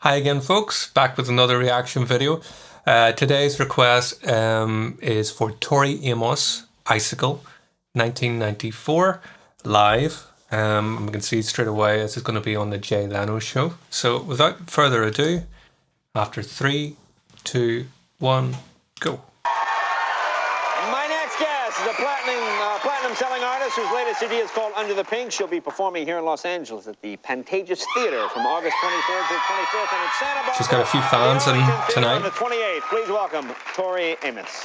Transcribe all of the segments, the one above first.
Hi again folks, back with another reaction video. Today's request is for Tori Amos, Icicle, 1994, live. We can see straight away this is going to be on the Leno show. So without further ado, after 3, 2, 1, go. My next guest is a platinum-selling artist whose latest CD is called Under the Pink. She'll be performing here in Los Angeles at the Pantages Theater from August 23rd to 25th, and in Santa Barbara. She's got a few fans in tonight. On the 28th, please welcome Tori Amos.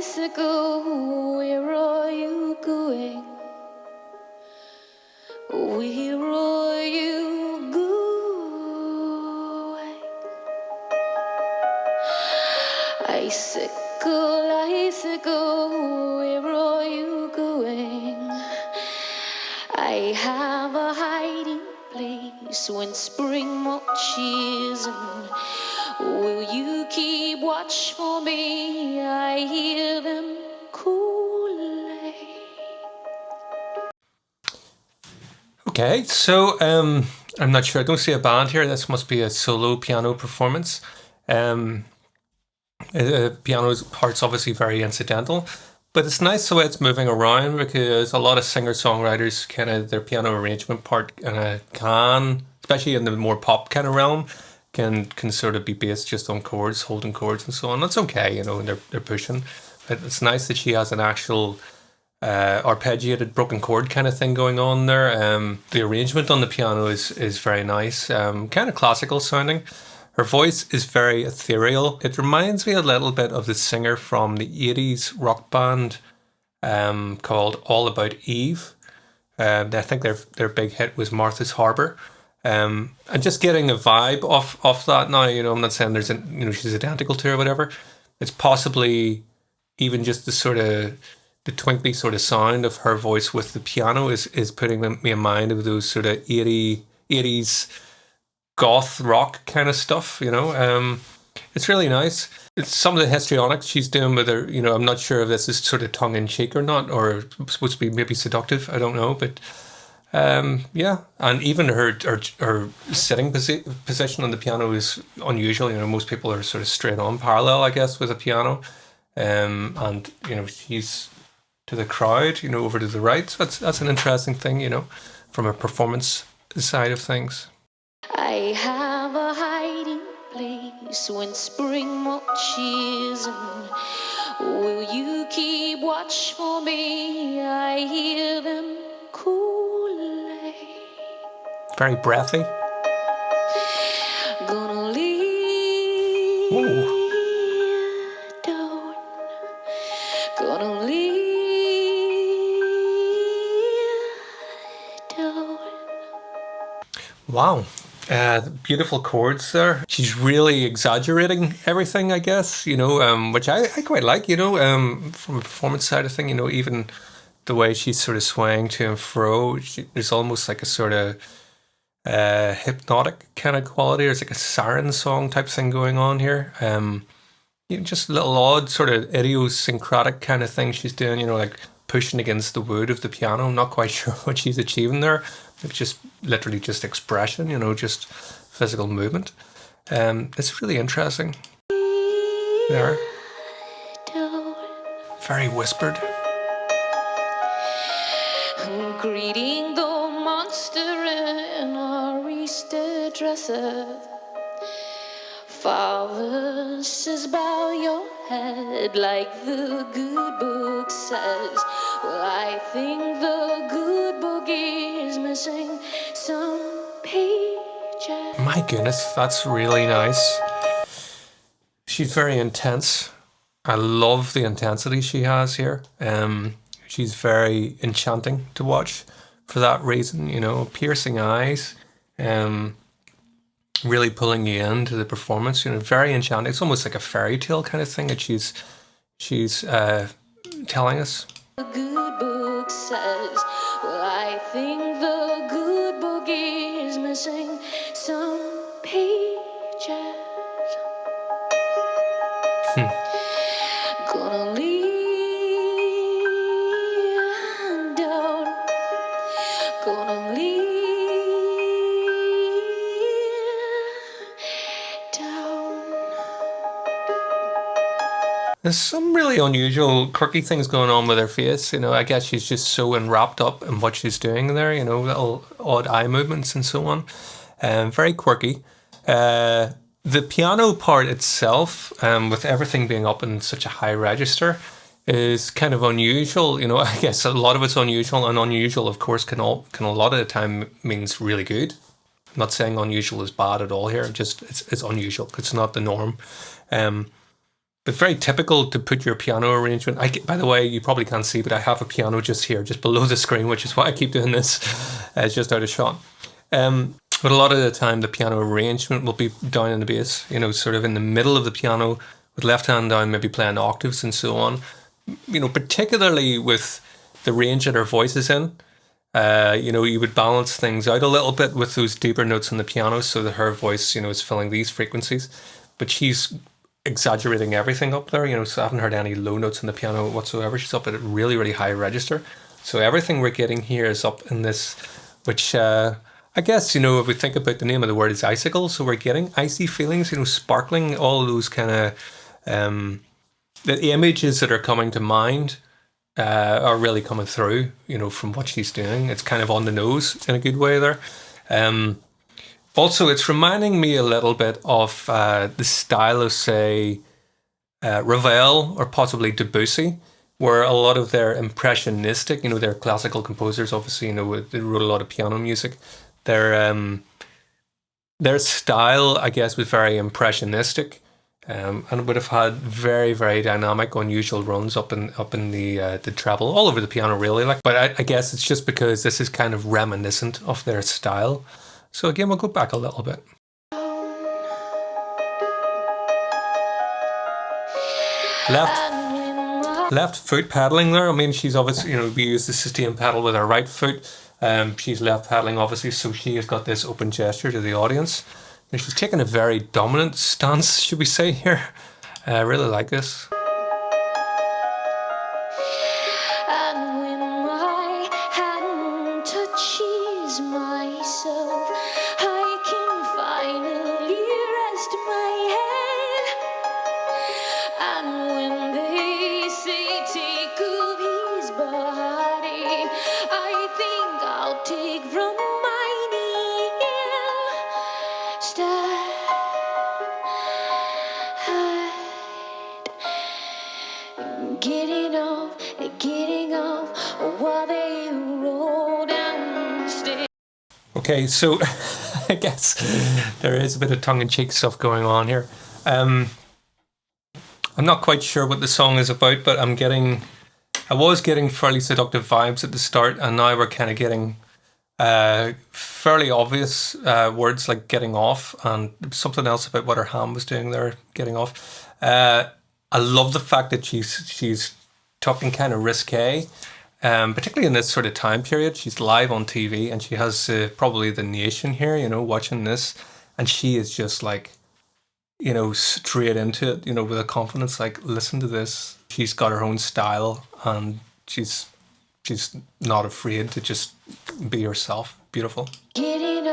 Icicle, where are you going? Where are you going? Icicle, icicle, where are you going? I have a hiding place when spring marches in. Will you keep watch for me? I hear them calling. Okay, so I'm not sure. I don't see a band here. This must be a solo piano performance. Piano's part's obviously very incidental, but it's nice the way it's moving around because a lot of singer-songwriters kind of their piano arrangement part can, especially in the more pop kind of realm, can sort of be based just on chords, holding chords and so on. That's okay, you know, and they're pushing. But it's nice that she has an actual arpeggiated broken chord kind of thing going on there. The arrangement on the piano is very nice, kind of classical sounding. Her voice is very ethereal. It reminds me a little bit of the singer from the 80s rock band called All About Eve. I think their big hit was Martha's Harbour. And just getting a vibe off that now, you know, I'm not saying she's identical to her or whatever. It's possibly even just the twinkly sort of sound of her voice with the piano is putting me in mind of those sort of 80s goth rock kind of stuff, you know. It's really nice. It's some of the histrionics she's doing with her, you know, I'm not sure if this is sort of tongue-in-cheek or not, or supposed to be maybe seductive, I don't know, but yeah, and even her sitting position on the piano is unusual. You know, most people are sort of straight on parallel, I guess, with a piano, and you know, she's to the crowd, you know, over to the right. So that's an interesting thing, you know, from a performance side of things. I have a hiding place when spring marches in. Will you keep watch for me? I hear them calling. Very breathy. Gonna leave. Ooh. Down. Gonna leave. Down. Wow. Beautiful chords there. She's really exaggerating everything, I guess, you know, which I quite like, you know, from a performance side of thing, you know, even the way she's sort of swaying to and fro. There's almost like a sort of hypnotic kind of quality. There's like a siren song type thing going on here. You know, just a little odd sort of idiosyncratic kind of thing she's doing, you know, like pushing against the wood of the piano. I'm not quite sure what she's achieving there. It's just literally just expression, you know, just physical movement. It's really interesting. There. Very whispered. Greeting the monster in our Easter dresser. Father says bow your head like the good book says. Well, I think the good book is missing some pages. My goodness, that's really nice. She's very intense. I love the intensity she has here. She's very enchanting to watch for that reason, you know, piercing eyes, really pulling you into the performance, you know, very enchanting. It's almost like a fairy tale kind of thing that she's telling us. The good book says, well, I think the good book is missing some pages. pages. Gonna lean down. Gonna lean down. There's some really unusual, quirky things going on with her face. I guess she's just so enwrapped up in what she's doing there, little odd eye movements and so on. Very quirky. The piano part itself, with everything being up in such a high register, is kind of unusual. I guess a lot of it's unusual, and unusual, of course, can a lot of the time means really good. I'm not saying unusual is bad at all here. Just it's unusual. It's not the norm. But very typical to put your piano arrangement. By the way, you probably can't see, but I have a piano just here, just below the screen, which is why I keep doing this. It's just out of shot. But a lot of the time, the piano arrangement will be down in the bass, sort of in the middle of the piano, with left hand down, maybe playing octaves and so on. Particularly with the range that her voice is in. You would balance things out a little bit with those deeper notes on the piano, so that her voice, is filling these frequencies. But she's exaggerating everything up there, so I haven't heard any low notes on the piano whatsoever. She's up at a really, really high register. So everything we're getting here is up in this, which I guess, if we think about the name of the word is icicle, so we're getting icy feelings, sparkling, all those kind of, the images that are coming to mind are really coming through, from what she's doing. It's kind of on the nose in a good way there. Also, it's reminding me a little bit of the style of, say, Ravel or possibly Debussy, where a lot of their impressionistic, they're classical composers, obviously, they wrote a lot of piano music. Their style, I guess, was very impressionistic, and would have had very, very dynamic, unusual runs up in the treble, all over the piano, really. But I guess it's just because this is kind of reminiscent of their style. So again, we'll go back a little bit. Left foot paddling there. I mean, she's obviously, we use the sustain pedal with her right foot. She's left paddling, obviously, so she has got this open gesture to the audience. And she's taking a very dominant stance, should we say here. I really like this. And when my hand touches myself, I can finally rest my head. And when they say take of his body, I think I'll take from mine instead. Getting off while they roll downstairs. Okay, so I guess there is a bit of tongue-in-cheek stuff going on here. I'm not quite sure what the song is about, but I was getting fairly seductive vibes at the start, and now we're kind of getting fairly obvious words like getting off, and something else about what her hand was doing there, getting off. I love the fact that she's talking kind of risque, particularly in this sort of time period. She's live on TV, and she has probably the nation here, watching this, and she is just like, straight into it, with a confidence, like, listen to this. She's got her own style, and she's not afraid to just be herself. Beautiful. Getting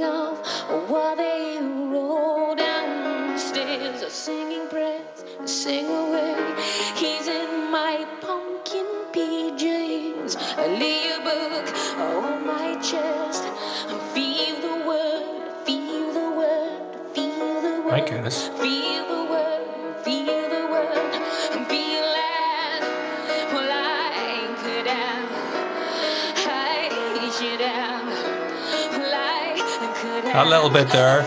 off while they roll downstairs. A singing breath, sing away. He's in my pumpkin PJs. I lay a book on my chest. Feel the word, feel the word, feel the word. My goodness. Feel the word, feel the word. Feel as well I could have. I should have. Well, I could have. That little bit there.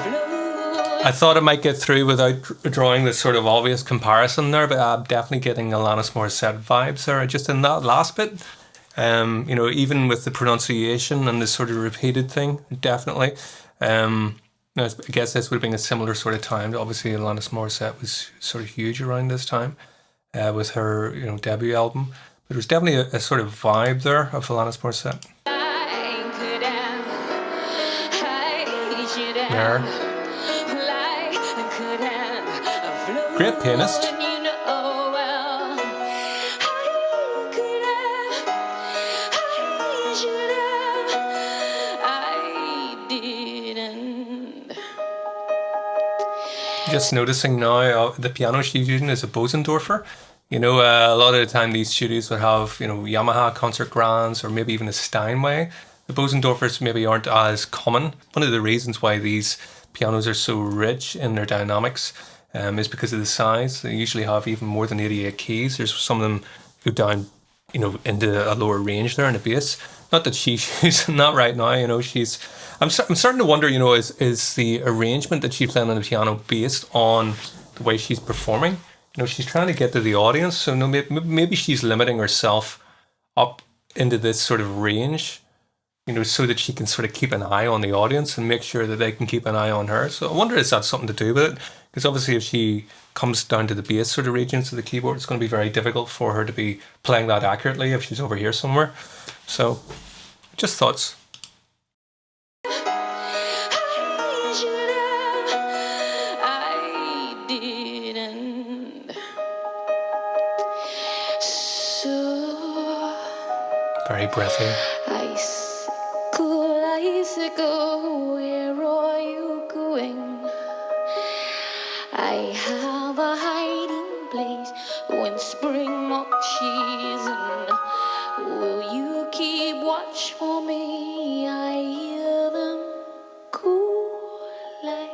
I thought I might get through without drawing this sort of obvious comparison there, but I'm definitely getting Alanis Morissette vibes there. Just in that last bit, even with the pronunciation and this sort of repeated thing, definitely. I guess this would have been a similar sort of time. Obviously, Alanis Morissette was sort of huge around this time with her, debut album. But there was definitely a sort of vibe there of Alanis Morissette. there. Great pianist. Just noticing now, the piano she's using is a Bosendorfer. You know, a lot of the time these studios would have, you know, Yamaha concert grands or maybe even a Steinway. The Bosendorfers maybe aren't as common. One of the reasons why these pianos are so rich in their dynamics is because of the size. They usually have even more than 88 keys. There's some of them go down, you know, into a lower range there in the bass. Not that she's using that right now, you know, I'm starting to wonder, you know, is the arrangement that she's playing on the piano based on the way she's performing? You know, she's trying to get to the audience, so no, maybe she's limiting herself up into this sort of range, you know, so that she can sort of keep an eye on the audience and make sure that they can keep an eye on her. So I wonder if that's something to do with it, because obviously if she comes down to the bass sort of regions of the keyboard, it's going to be very difficult for her to be playing that accurately if she's over here somewhere. So, just thoughts. Very breathy. Icicle, icicle, where are you going? I have a hiding place when spring marches in. Will you keep watch for me? I hear them calling.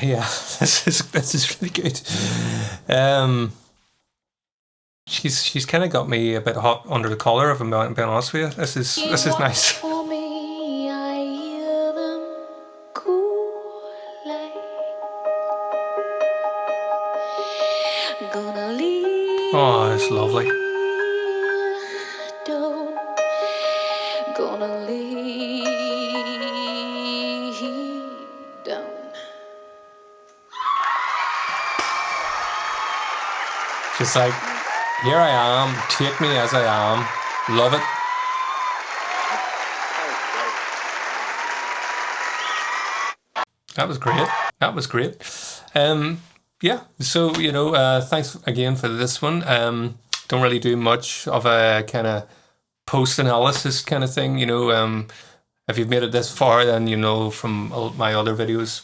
Yeah, this is really good. She's kind of got me a bit hot under the collar, if I'm being honest with you. This is nice. For me, I hear them calling. Gonna leave. Oh, it's lovely. Don't. Gonna leave. Don't. Just like, here I am, take me as I am, love it. That was great. That was great. Yeah, so, you know, thanks again for this one. Don't really do much of a kind of post-analysis kind of thing, you know. If you've made it this far, then you know from my other videos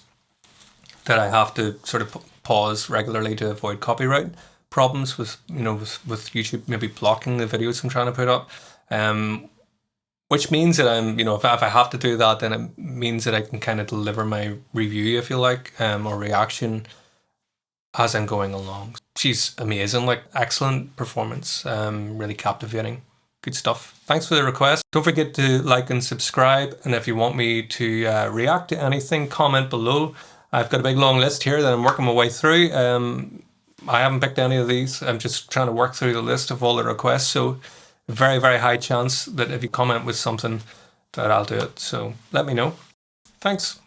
that I have to sort of pause regularly to avoid copyright problems with, you know, with YouTube maybe blocking the videos I'm trying to put up. Which means that I'm, you know, if I have to do that, then it means that I can kind of deliver my review, if you like, or reaction as I'm going along. She's amazing, like excellent performance, really captivating, good stuff. Thanks for the request. Don't forget to like and subscribe, and if you want me to react to anything, comment below. I've got a big long list here that I'm working my way through. I haven't picked any of these. I'm just trying to work through the list of all the requests, so very, very high chance that if you comment with something that I'll do it. So let me know. Thanks.